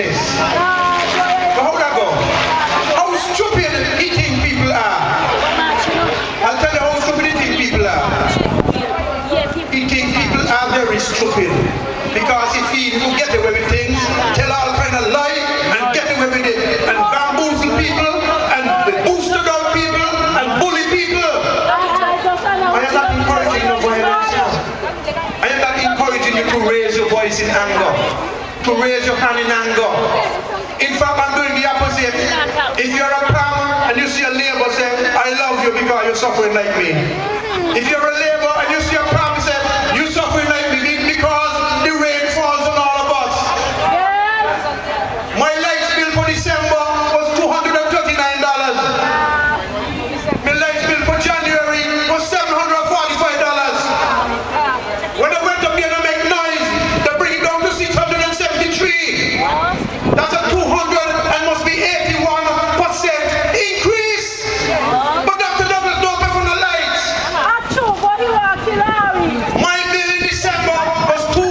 righteousness. But how would that go? How stupid he think people are. I'll tell you how stupid he think people are. He think people are very stupid. Because if he will get away with things, tell all kind of lie and get away with it, and bamboozle people and boost about people and bully people. I am not encouraging no violence. I am not encouraging you to raise your voice in anger, to raise your hand in anger. In fact, I'm doing the opposite. If you're a farmer and you see a labor say, I love you because you're suffering like me. If you're a labor and you see a farmer say, you're suffering like me because the rain falls on all of us. My light bill for December was $239. My light bill for January was $745. When I went up there to make noise, they bring it down to $673. That's a 200 and must be 81% increase. But Dr. Douglas don't pay for the lights. My bill in December was $239.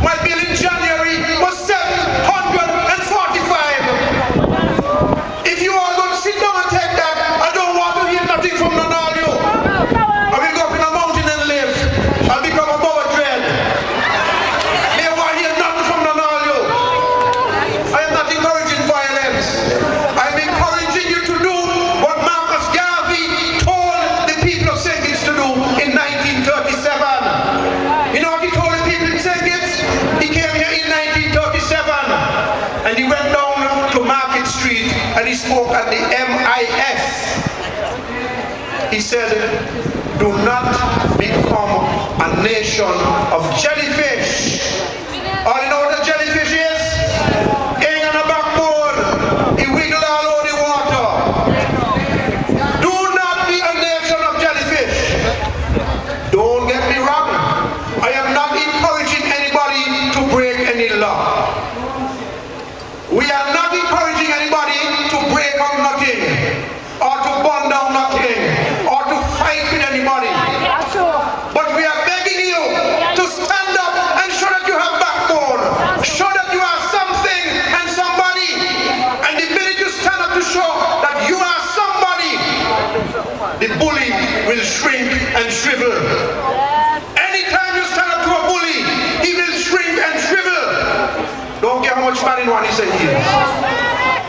My bill in January was $745. If you all don't sit down and take that, I don't want to hear nothing from none of you. I will go up in a mountain and live. I'll become a Boba Dread. They want to hear nothing from none of you. I am not encouraging violence. I'm encouraging you to do what Marcus Garvey told the people of St. Kitts to do in 1937. You know what he told the people in St. Kitts? He came here in 1937 and he went down to Market Street and he spoke at the MIS. He said, do not become a nation of jellyfish. All you know what a jellyfish is? Hang on a backboard. He wiggle all over the water. Do not be a nation of jellyfish. Don't get me wrong. I am not encouraging anybody to break any law. We are not encouraging anybody to break up nothing, or to burn down nothing, or to fight with anybody. But we are begging you to stand up and show that you have backbone. Show that you are something and somebody. And the minute you stand up to show that you are somebody, the bully will shrink and shrivel. Anytime you stand up to a bully, he will shrink and shrivel. Don't care how much money one he said he is.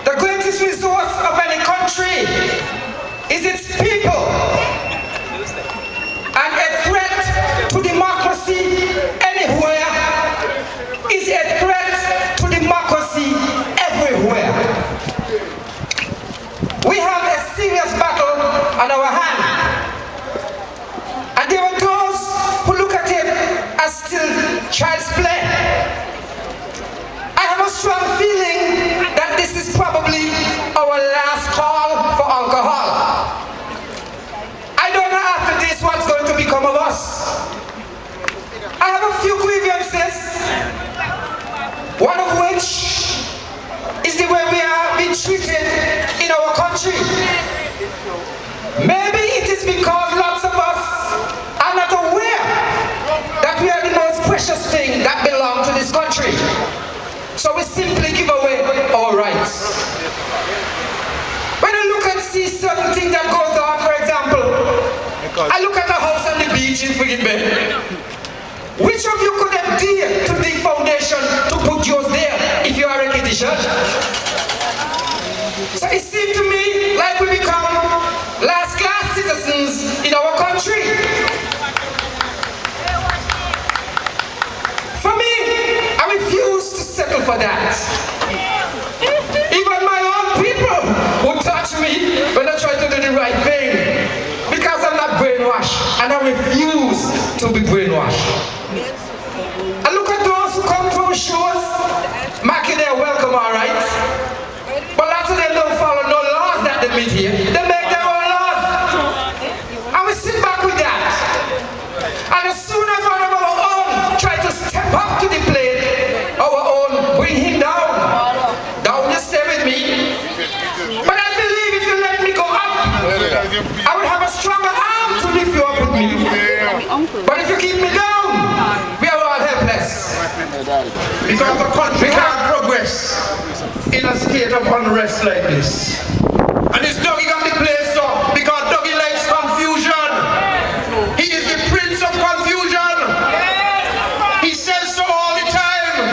The greatest resource of any country is its people. And a threat to democracy anywhere is a threat to democracy everywhere. We have a serious battle on our hand. And there are those who look at it as still child's play. I have a strong feeling that this is probably our last call for alcohol. I don't know after this what's going to become of us. I have a few grievances, one of which is the way we are being treated in our country. Maybe it is because lots of us are not aware that we are the most precious thing that belongs to this country. So we simply give away our rights. When I look and see certain things that goes on, for example, I look at a house on the beach in Frigid Bay. Which of you could have dared to dig foundation to put yours there if you are a Kitty Church? So it seemed to me like we become last class citizens in our country. For me, I refuse to settle for that. Even my own people would touch me when I try to do the right thing. Because I'm not brainwashed, and I refuse to be brainwashed. I look at those who come to our shows, marking their welcome, all right. But lots of them don't follow no laws that they meet here. They make their own laws. And we sit back with that. And as soon as one of our own try to step up to the plate, our own bring him down. Down, just stay with me. But I believe if you let me go up, I will have a stronger arm to lift you up with me. But if you keep me down, we are all helpless. Because the country can't progress in a state of unrest like this. And it's Dougie got the place up because Dougie likes confusion. He is the prince of confusion. He says so all the time.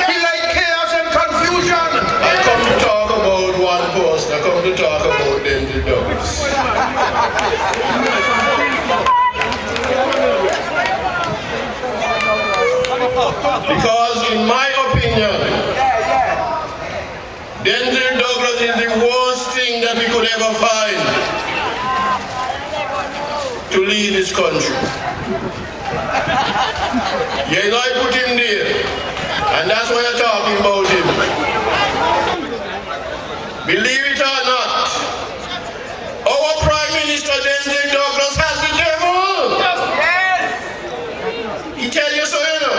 He likes chaos and confusion. I come to talk about one post. I come to talk about Denzel Douglas. Because in my opinion, Denzel Douglas is the worst thing that we could ever find to lead this country. Yes, I put him there, and that's why I'm talking about him. Believe it or not, our Prime Minister Denzel Douglas has the devil. He tell you so, you know.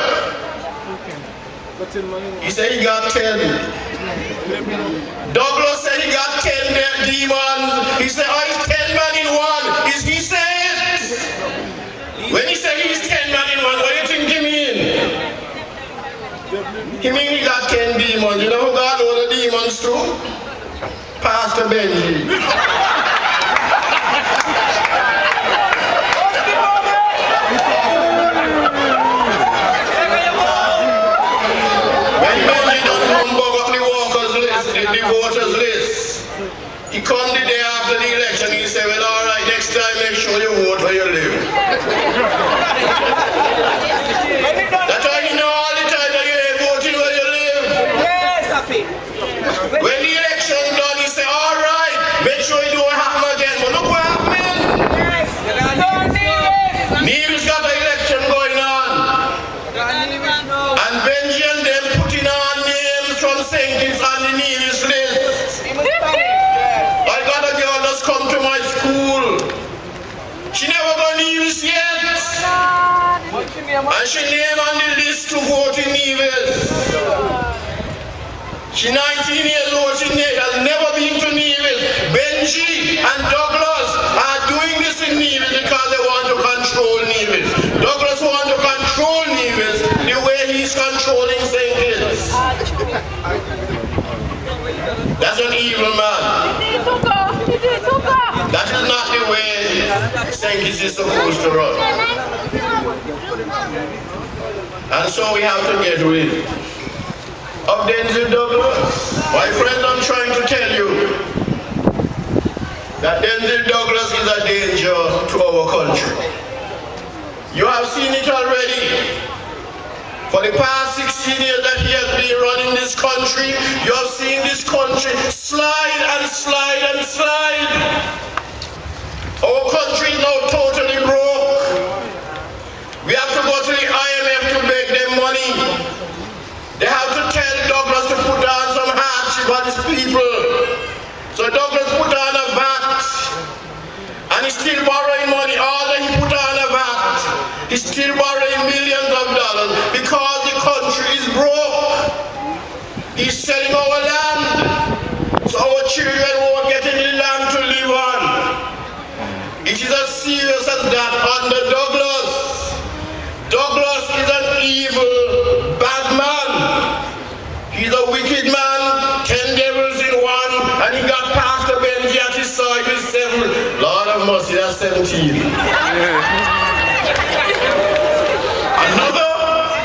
He said he got 10. Douglas said he got 10 demons. He said, oh, he's 10 man in one. Is he saying? When he said he's 10 man in one, what do you think he mean? He mean he got 10 demons. You know who got all the demons too? Pastor Benji. When Benji done humbug up the workers list, the voters list, he come the day after the election, he said, well, all right, next time make sure you vote where you live. That's why he know all the time that you ain't voting where you live. When the election done, he said, all right, make sure it don't happen again. But look what happened. Neil's got the election going on. And Benji and them putting on names from St. Kitts on the Neil's list. I got a girl that's come to my school. She never got Neil's yet. And she named on the list to vote in Nevis. She's 19 years old, she has never been to Nevis. Benji and Douglas are doing this in Nevis because they want to control Nevis. Douglas wants to control Nevis the way he's controlling St. Kitts. That's an evil man. That is not the way St. Kitts is supposed to run. And so we have to get rid of Denzel Douglas. My friends, I'm trying to tell you that Denzel Douglas is a danger to our country. You have seen it already. For the past 16 years that he has been running this country, you have seen this country slide and slide and slide. Our country is now totally broke. We have to go to the IMF to beg them money. They have to tell Douglas to put down some hardship on his people. So Douglas put on a VAT. And he's still borrowing money. All that he put on a VAT, he's still borrowing millions of dollars because the country is broke. He's selling our land. So our children won't get any land to live on. It is as serious as that under Douglas. Douglas is an evil, bad man. He's a wicked man, 10 devils in one, and he got Pastor Benji at his side with 7. Lord of mercy, that's 17. Another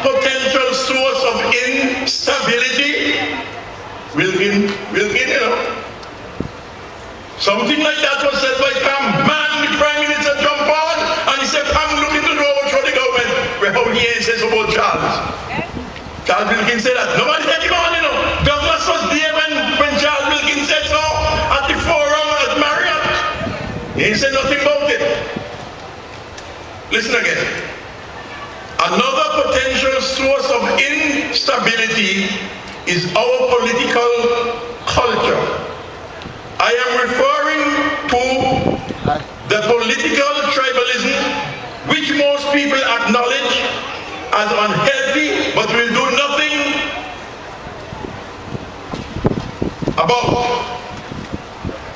potential source of instability, Wilkin, you know. Something like that was said by Pam. Man, the Prime Minister jumped on, and he said, Pam, look into the road for the government. Where how he says about Charles. Charles Wilkin said that. Nobody said him on, you know. Douglas was there when Charles Wilkin said so at the forum at Marriott. He ain't said nothing about it. Listen again. Another potential source of instability is our political culture. I am referring to the political tribalism which most people acknowledge as unhealthy but will do nothing about.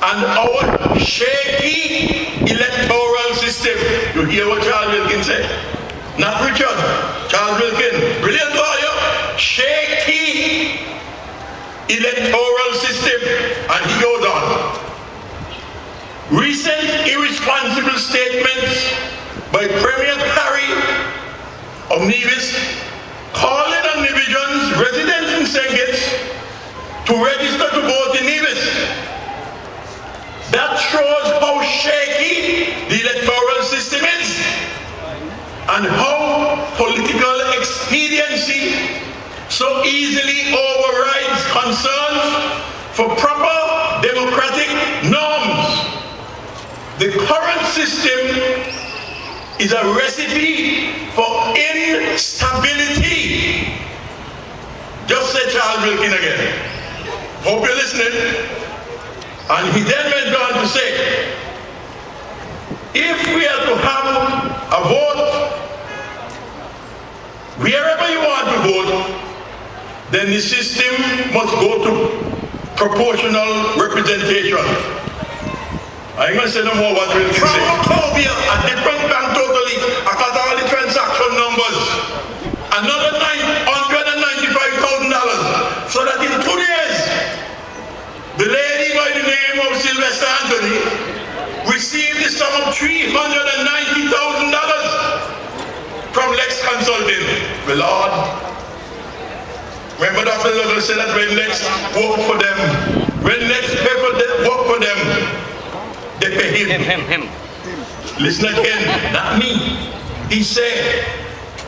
And our shaky electoral system. You hear what Charles Wilkin said? Not Richard. Charles Wilkin, brilliant lawyer, shaky electoral system. And he goes on. Recent irresponsible statements by Premier Harry of Nevis calling on Nevisians resident in St. Kitts to register to vote in Nevis. That shows how shaky the electoral system is and how political expediency so easily overrides concerns for proper democratic norms. The current system is a recipe for instability. Just said Charles Wilkin again. Hope you're listening. And he then went on to say, if we are to have a vote, wherever you want to vote, then the system must go to proportional representation. I ain't gonna say no more what we'll say. From Octavia, a different bank totally, I got all the transaction numbers. Another $995,000. So that in 2 days, the lady by the name of Sylvester Anthony received the sum of $390,000 from Lex Consulting. The Lord. Remember Dr. Douglas said that when Lex worked for them, when Lex worked for them, they pay him. Listen again, not me. He said,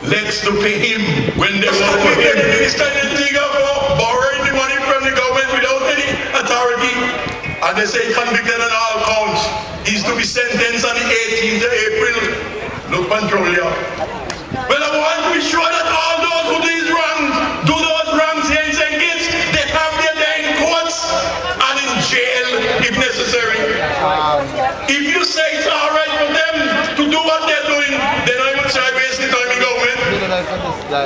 Lex to pay him when they work for him. This kind of thing of borrowing the money from the government without any authority. And they say convicted on all counts. He's to be sentenced on the 18th of April. No control here. Well, I want to be sure that all those who do those wrongs here in St. Kitts, they have their day in courts and in jail if necessary. If you say it's all right for them to do what they're doing, then I would say I waste the time in government.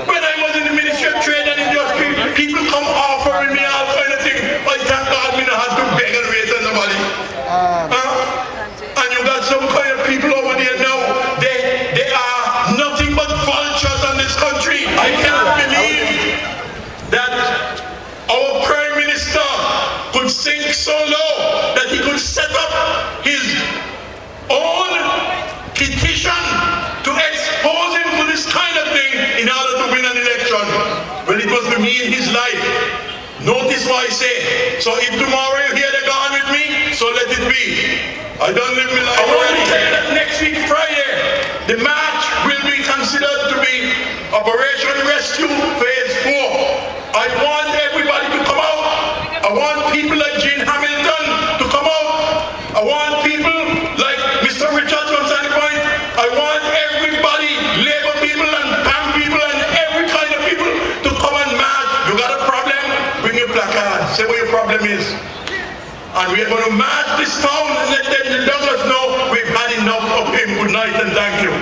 When I was in the Ministry of Trade and Industry, people come offering me all kind of things. I thank God me not have to beg and wait on nobody. And you got some kind of people over there now, they are nothing but vultures on this country. I cannot believe that our Prime Minister could sink so low that he could set up his own petition to expose him to this kind of thing in order to win an election. Well, it was to mean his life. Notice what I say. So if tomorrow you hear they're gone with me, so let it be. I don't live my life. I want to tell you that next week, Friday, the march will be considered to be Operation Rescue Phase 4. I want everybody to come out. I want people like Gene Hamilton to come out. I want people like Mr. Richards from Sandy Point. I want everybody, labor people and PAM people and every kind of people to come and march. You got a problem? Bring your placard. Say what your problem is. And we are going to march this town and let them Douglas know we've had enough of him. Good night and thank you.